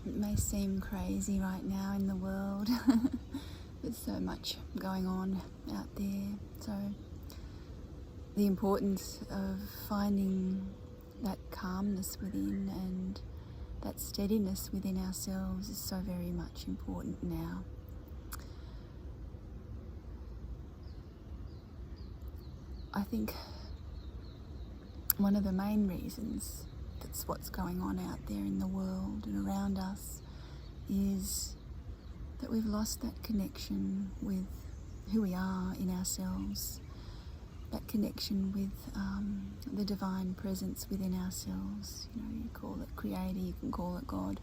It may seem crazy right now in the world. There's so much going on out there. So the importance of finding that calmness within and that steadiness within ourselves is so very much important now. I think one of the main reasons that's what's going on out there in the world and around us is that we've lost that connection with who we are in ourselves, that connection with the divine presence within ourselves. You call it Creator, you can call it God.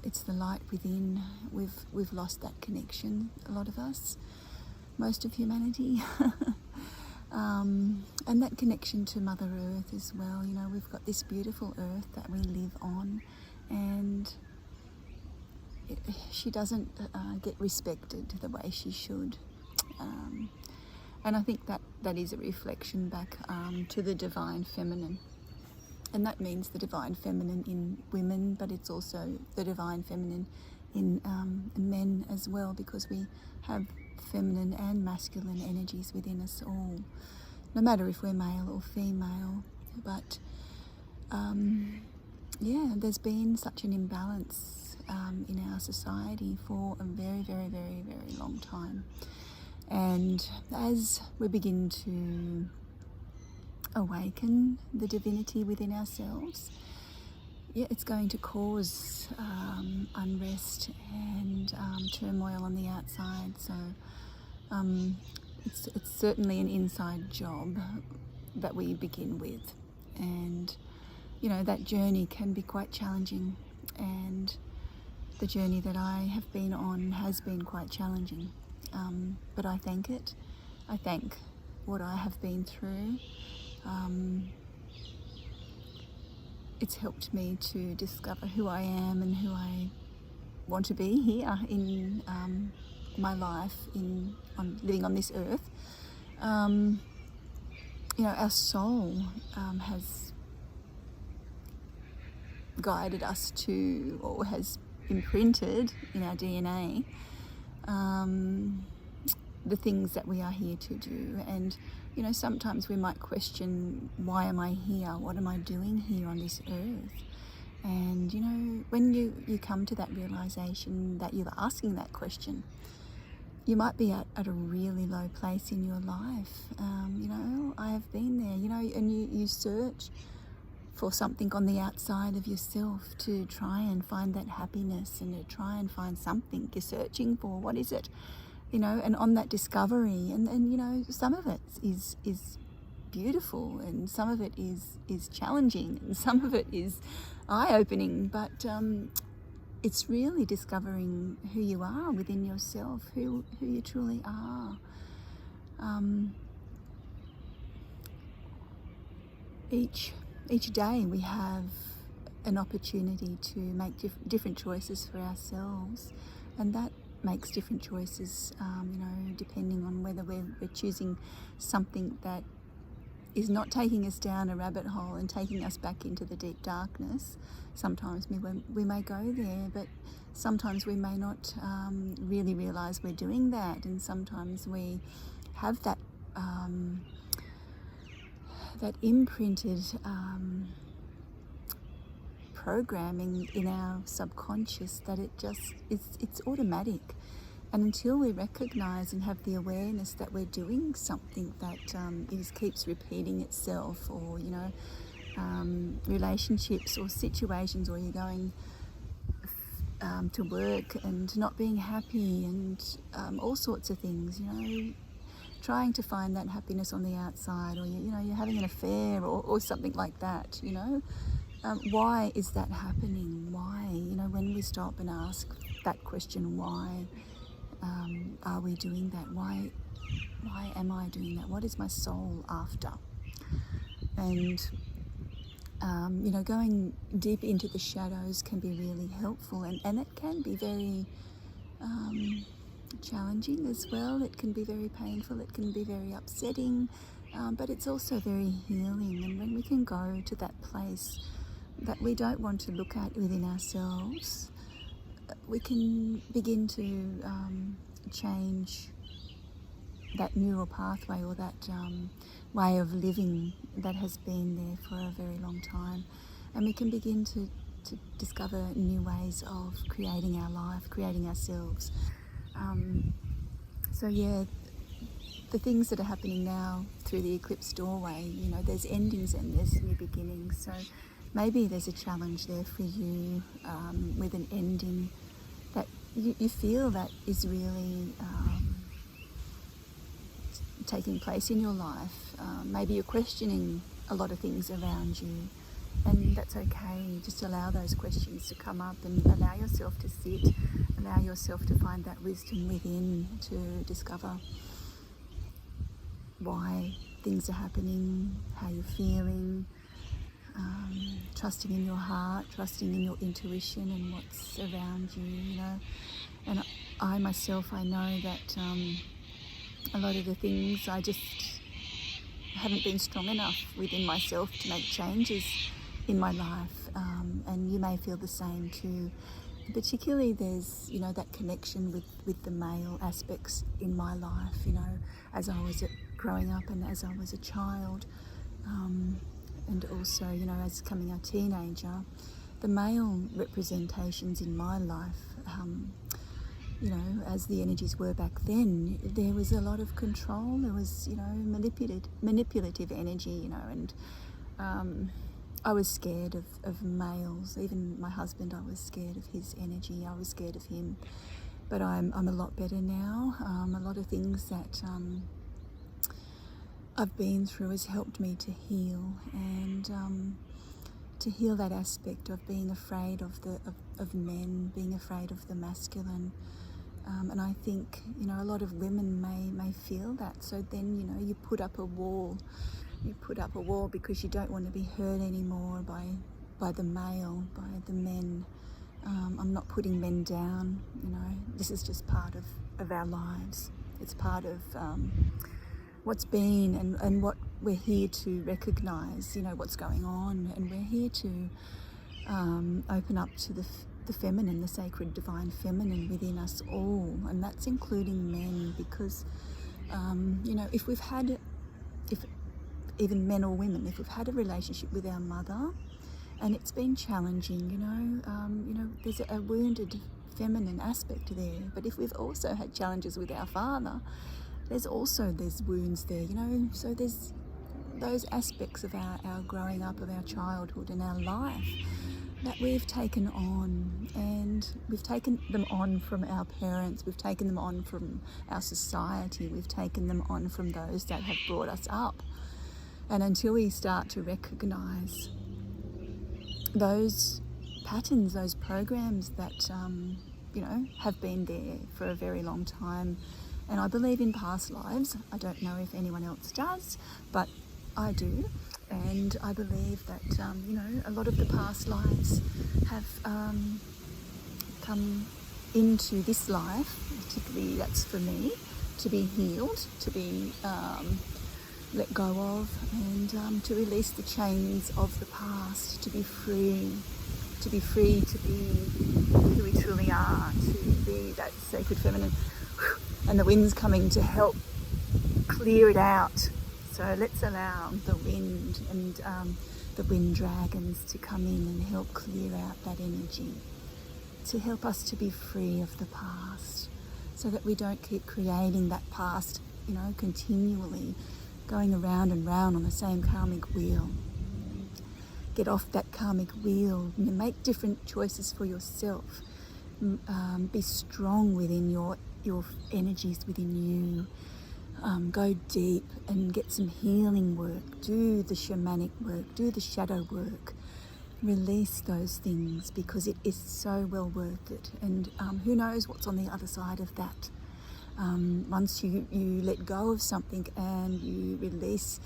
It's the light within. We've lost that connection, a lot of us, most of humanity. And that connection to Mother Earth as well. We've got this beautiful earth that we live on, and she doesn't get respected the way she should. And I think that is a reflection back to the divine feminine. And that means the divine feminine in women, but it's also the divine feminine in men as well, because we have feminine and masculine energies within us all, no matter if we're male or female. But there's been such an imbalance in our society for a very, very, very, very long time. And as we begin to awaken the divinity within ourselves, it's going to cause unrest and turmoil on the outside. So it's certainly an inside job that we begin with, and that journey can be quite challenging, and the journey that I have been on has been quite challenging, but I thank it. I thank what I have been through. It's helped me to discover who I am and who I want to be here in my life, on living on this earth. Our soul has guided us to, or has imprinted in our DNA, the things that we are here to do. And sometimes we might question, why am I here? What am I doing here on this earth? And when you come to that realization that you're asking that question, you might be at a really low place in your life. I have been there, and you search for something on the outside of yourself to try and find that happiness, and to try and find something you're searching for. What is it? And on that discovery, and some of it is beautiful, and some of it is challenging, and some of it is eye-opening, but it's really discovering who you are within yourself, who you truly are. Each day we have an opportunity to make different choices for ourselves, and that makes different choices, depending on whether we're choosing something that is not taking us down a rabbit hole and taking us back into the deep darkness. Sometimes we may go there, but sometimes we may not really realise we're doing that, and sometimes we have that imprinted programming in our subconscious that it's automatic. And until we recognize and have the awareness that we're doing something that keeps repeating itself, or relationships or situations, or you're going to work and not being happy, and all sorts of things, trying to find that happiness on the outside, or you're having an affair or something like that. Why is that happening? Why? When we stop and ask that question, why are we doing that? Why am I doing that? What is my soul after? And going deep into the shadows can be really helpful, and it can be very challenging as well. It can be very painful, it can be very upsetting, but it's also very healing. And when we can go to that place that we don't want to look at within ourselves, we can begin to change that neural pathway or that way of living that has been there for a very long time. And we can begin to discover new ways of creating our life, creating ourselves. So yeah, the things that are happening now through the eclipse doorway, you know, there's endings and there's new beginnings. So maybe there's a challenge there for you with an ending that you feel that is really taking place in your life. Maybe you're questioning a lot of things around you, and that's okay. Just allow those questions to come up and allow yourself to sit, allow yourself to find that wisdom within to discover why things are happening, how you're feeling, trusting in your heart, trusting in your intuition and what's around you, you know. And I myself, I know that a lot of the things I just haven't been strong enough within myself to make changes in my life, and you may feel the same too. Particularly there's, you know, that connection with the male aspects in my life, you know, as I was growing up and as I was a child, and also, you know, as becoming a teenager, the male representations in my life, you know, as the energies were back then, there was a lot of control, there was, you know, manipulative energy, you know, and I was scared of males. Even my husband, I was scared of his energy, I was scared of him. But I'm a lot better now. A lot of things that I've been through has helped me to heal, and to heal that aspect of being afraid of men, being afraid of the masculine. And I think, you know, a lot of women may feel that. So then, you know, you put up a wall. You put up a wall because you don't want to be hurt anymore by the male, by the men. I'm not putting men down, you know. This is just part of our lives. It's part of what's been and what we're here to recognise, you know, what's going on. And we're here to open up to the feminine, the sacred divine feminine within us all. And that's including men, because, you know, if even men or women, if we've had a relationship with our mother and it's been challenging, you know, there's a wounded feminine aspect there. But if we've also had challenges with our father, there's wounds there, you know. So there's those aspects of our growing up, of our childhood and our life that we've taken on, and we've taken them on from our parents, we've taken them on from our society, we've taken them on from those that have brought us up. And until we start to recognise those patterns, those programs that, you know, have been there for a very long time. And I believe in past lives. I don't know if anyone else does, but I do. And I believe that, you know, a lot of the past lives have come into this life, particularly that's for me, to be healed, to be let go of, and to release the chains of the past, to be free, to be who we truly are, to be that sacred feminine. And the wind's coming to help clear it out. So let's allow the wind and the wind dragons to come in and help clear out that energy, to help us to be free of the past, so that we don't keep creating that past, you know, continually going around and round on the same karmic wheel. Get off that karmic wheel, you know, make different choices for yourself. Be strong within your energies within you. Go deep and get some healing work. Do the shamanic work, do the shadow work. Release those things, because it is so well worth it. And who knows what's on the other side of that. Once you let go of something and you release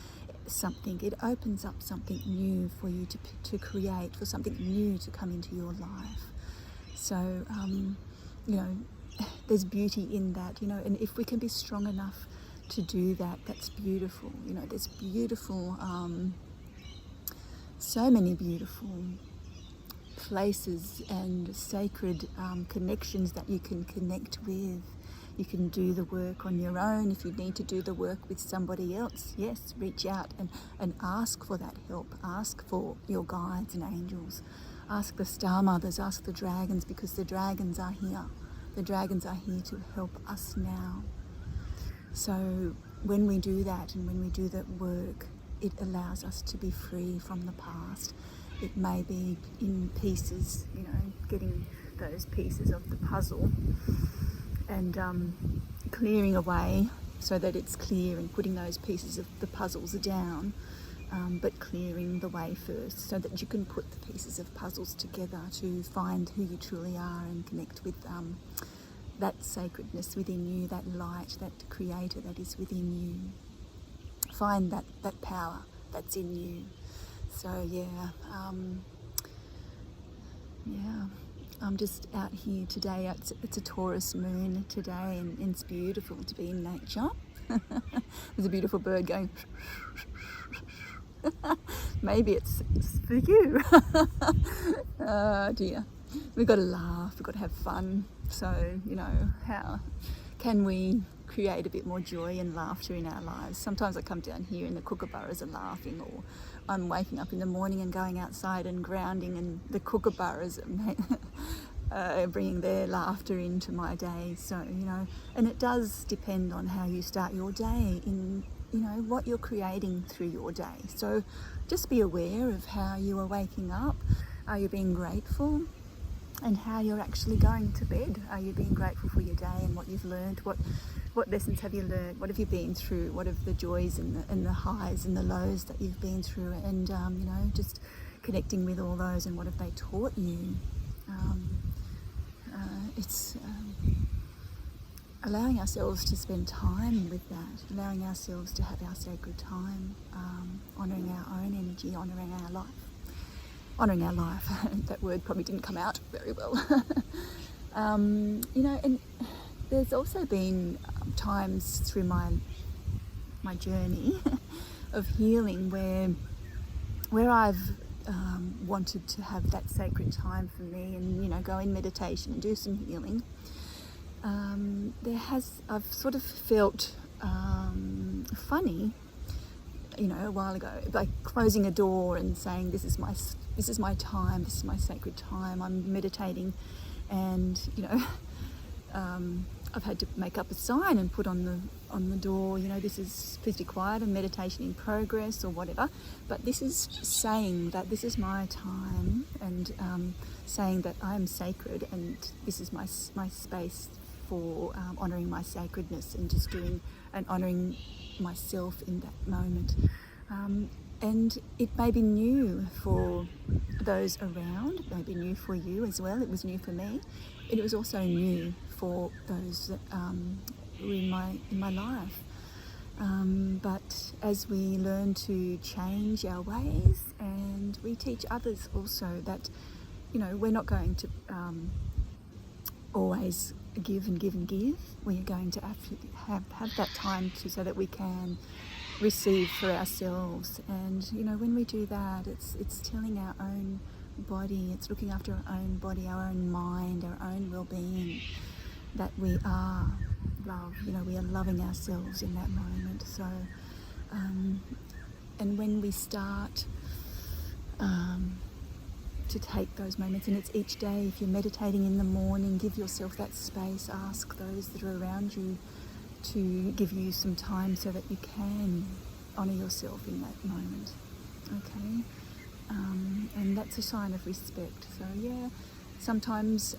something, it opens up something new for you to create, for something new to come into your life. So, you know, there's beauty in that, you know, and if we can be strong enough to do that, that's beautiful. You know, there's beautiful, so many beautiful places and sacred connections that you can connect with. You can do the work on your own. If you need to do the work with somebody else, yes, reach out and ask for that help. Ask for your guides and angels. Ask the star mothers, ask the dragons, because the dragons are here. The dragons are here to help us now. So when we do that and when we do that work, it allows us to be free from the past. It may be in pieces, getting those pieces of the puzzle and clearing away so that it's clear, and putting those pieces of the puzzles down, but clearing the way first so that you can put the pieces of puzzles together to find who you truly are and connect with that sacredness within you, that light, that creator that is within you. Find that power that's in you. So I'm just out here today. It's a Taurus moon today, and it's beautiful to be in nature. There's a beautiful bird going. Maybe it's for you. Oh dear. We've got to laugh, we've got to have fun. So, how can we create a bit more joy and laughter in our lives? Sometimes I come down here and the kookaburras are laughing, or I'm waking up in the morning and going outside and grounding, and the kookaburras are bringing their laughter into my day. So, and it does depend on how you start your day, in what you're creating through your day. So just be aware of how you are waking up. Are you being grateful? And how you're actually going to bed. Are you being grateful for your day and what you've learned? What lessons have you learned? What have you been through? What are the joys and the highs and the lows that you've been through? And just connecting with all those, and what have they taught you? It's allowing ourselves to spend time with that, allowing ourselves to have our sacred time, honouring our own energy, honouring our life. Honouring our life. That word probably didn't come out very well. And there's also been times through my journey of healing where I've wanted to have that sacred time for me, and go in meditation and do some healing. I've sort of felt funny, a while ago, like closing a door and saying, this is my time, this is my sacred time. I'm meditating, and I've had to make up a sign and put on the door, this is, please be quiet, and meditation in progress, or whatever. But this is saying that this is my time, and saying that I am sacred, and this is my space for honouring my sacredness, and just doing and honouring myself in that moment. And it may be new for those around, it may be new for you as well. It was new for me, and it was also new for those that were in my life. But as we learn to change our ways, and we teach others also that, we're not going to always give and give and give. We are going to have that time so that we can receive for ourselves. And when we do that, it's telling our own body, it's looking after our own body, our own mind, our own well-being, that we are love. We are loving ourselves in that moment. So and when we start to take those moments, and it's each day. If you're meditating in the morning, give yourself that space. Ask those that are around you to give you some time so that you can honour yourself in that moment. Okay, and that's a sign of respect. So sometimes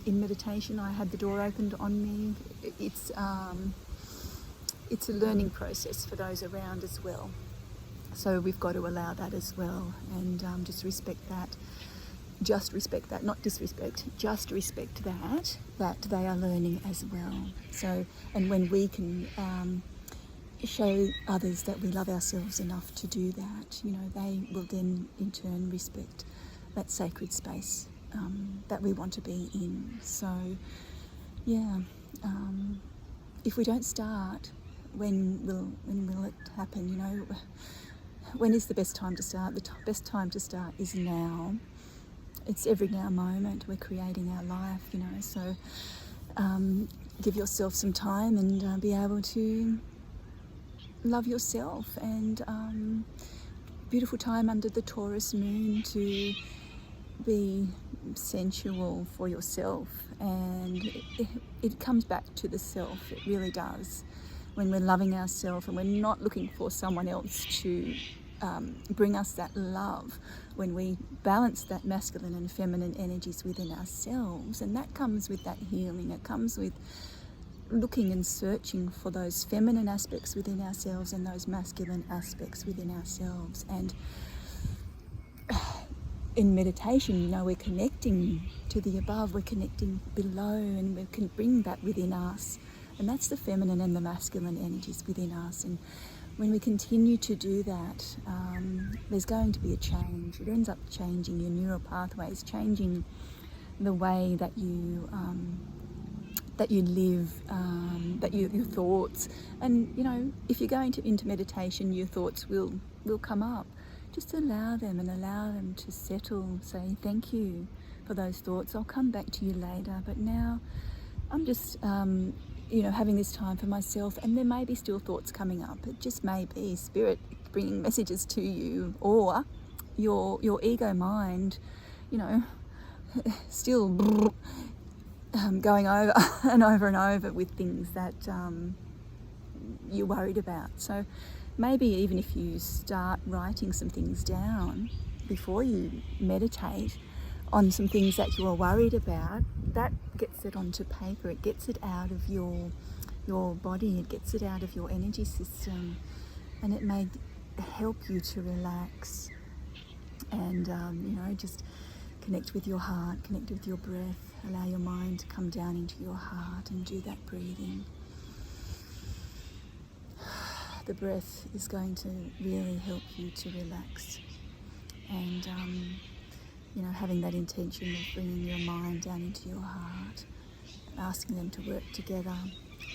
in meditation I had the door opened on me. It's a learning process for those around as well. So we've got to allow that as well, and just respect that. Just respect that, not disrespect. Just respect that they are learning as well. So, and when we can show others that we love ourselves enough to do that, they will then in turn respect that sacred space that we want to be in. So, if we don't start, when will it happen? When is the best time to start? The best time to start is now. it's every now moment we're creating our life, you know. So give yourself some time and be able to love yourself, and beautiful time under the Taurus moon to be sensual for yourself, and it comes back to the self. It really does. When we're loving ourselves and we're not looking for someone else to bring us that love, when we balance that masculine and feminine energies within ourselves, and that comes with that healing. It comes with looking and searching for those feminine aspects within ourselves and those masculine aspects within ourselves. And in meditation, you know, we're connecting to the above, we're connecting below, and we can bring that within us. And that's the feminine and the masculine energies within us. And when we continue to do that, there's going to be a change. It ends up changing your neural pathways, changing the way that you live, your thoughts. And you know, if you're going into meditation, your thoughts will come up. Just allow them and allow them to settle. Say thank you for those thoughts. I'll come back to you later, but now I'm just having this time for myself. And there may be still thoughts coming up. It just may be spirit bringing messages to you, or your ego mind, you know, still going over and over and over with things that you're worried about. So maybe even if you start writing some things down before you meditate on some things that you are worried about, that gets it onto paper. It gets it out of your body. It gets it out of your energy system, and it may help you to relax and just connect with your heart, connect with your breath. Allow your mind to come down into your heart and do that breathing. The breath is going to really help you to relax, and having that intention of bringing your mind down into your heart and asking them to work together,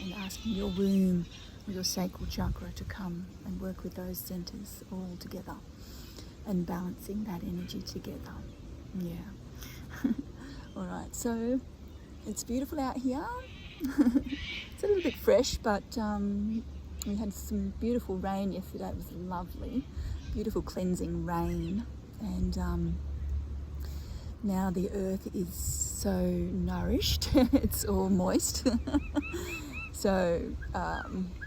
and asking your womb or your sacral chakra to come and work with those centers all together, and balancing that energy together. Yeah. All right, so it's beautiful out here. It's a little bit fresh, but we had some beautiful rain yesterday. It was lovely, beautiful cleansing rain, and now the earth is so nourished. It's all moist. So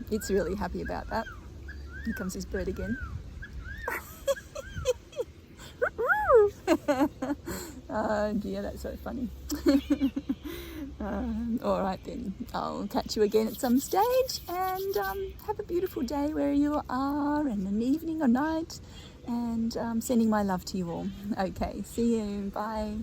it's really happy about that. Here comes this bird again. Oh dear, that's so funny. All right then, I'll catch you again at some stage, and have a beautiful day where you are, and an evening or night, and sending my love to you all. Okay, see you, bye.